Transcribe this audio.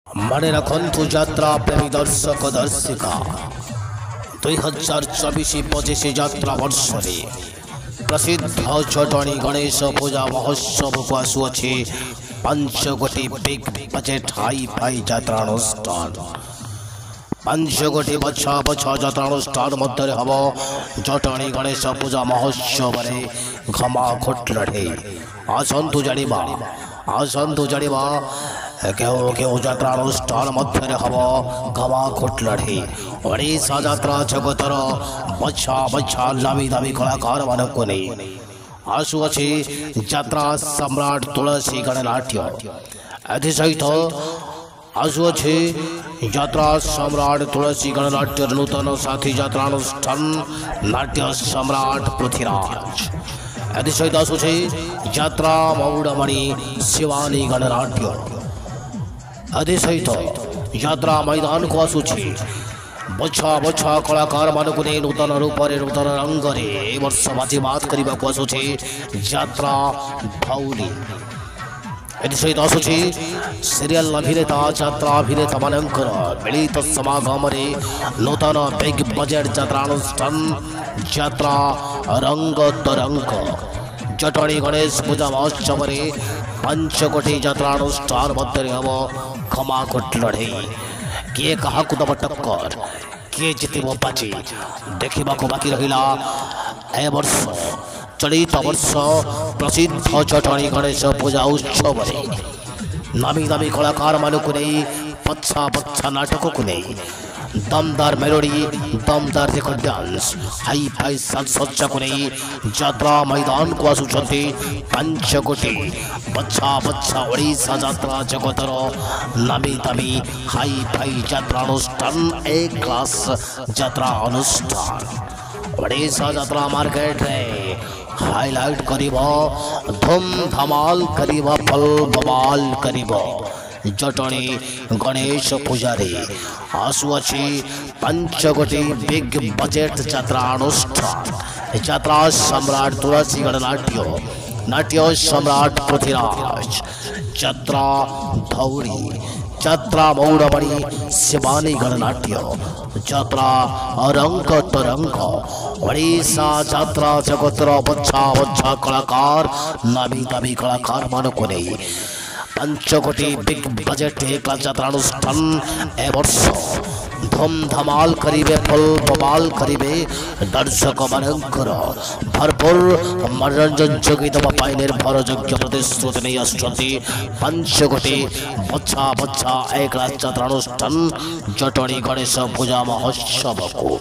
मने रखु यात्रा प्रेमी दर्शक दर्शिका 2024-25 यात्रा वर्ष प्रसिद्ध जटणी गणेश पूजा महोत्सव को आसुअछि 5 गोटी बिग बजेट हाई फाई यात्रानुष्ठान 5 गोटी बछा बछा यात्रानुष्ठान मध्य हम जटणी गणेश पूजा महोत्सव घमाघोट लड़े आसतु जानिबा क्यों क्यों यात्रानुष्ठान मध्य हम घमाघोट लड़े ओडिशा यात्रा जगतर बछा बछा नामी दामी कलाकार मानक नहीं आसुअछि यात्रा सम्राट तुलसी गणनाट्य एसहित आसुअछि यात्रा सम्राट तुलसी गणनाट्य नूतन साथी यात्रानुष्ठान नाट्य सम्राट पृथ्वीराज एसहित आसुछि यात्रा मौड़मणि शिवानी गणनाट्य एसहित यात्रा मैदान को आसुछि बछा बछा कलाकार मानक नहीं नूतन रूप नूतन रंग वर्ष बाजी बात करने को आसुछि यात्रा भौली सहित आसुछि सीरियल अभिनेता यात्रा अभिनेता मानकर मिलित समागम नूतन बिग बजेट यात्रानुष्ठान यात्रा रंग तरंग जटणी गणेश पूजा महोत्सव 5 कोटी यात्रानुष्ठान मध्य हम घमाघोट लड़े किए क्या दब टक्कर किए जितब बाजी देखा बाकी रहा ए वर्ष चलित वर्ष प्रसिद्ध जटणी गणेश पूजा उत्सव नामी दामी कलाकार मानक नहीं पछा पछा नाटक को नहीं दमदार मेलोडी दमदार देखो डांस हाई फाई साजसज्जा को नहीं यात्रा मैदान को आसुचंती 5 कोटी बछा बछा ओडिशा यात्रा जगतर नामी दामी हाई फाई यात्रानुष्ठान ए क्लास यात्रा अनुष्ठान ओडिशा यात्रा मार्केट हाईलाइट करिबो धूम धमाल करिबो फल बवाल करिबो जटणी गणेश पूजारी आसुअछि 5 कोटी बिग बजेट यात्रानुष्ठान यात्रा सम्राट तुलसी गणनाट्य नाट्य सम्राट पृथ्वीराज यात्रा धौरी यात्रा मौड़मणि शिवानी गणनाट्य यात्रा रंग तरंग ओडिशा यात्रा जगतर बछा बछा कलाकार नामी दामी कलाकार मानक नहीं 5 कोटी बिग बजेट एक यात्रानुष्ठान ए वर्ष धूम धमाल करिबे फल बवाल करिबे दर्शक मानकर भरपूर मनोरंजन जोगी दबा पाई निर्भर योग्य प्रतिश्रुति नहीं आसुचंती 5 कोटी बछा बछा एक यात्रानुष्ठान जटणी गणेश पूजा महोत्सव को।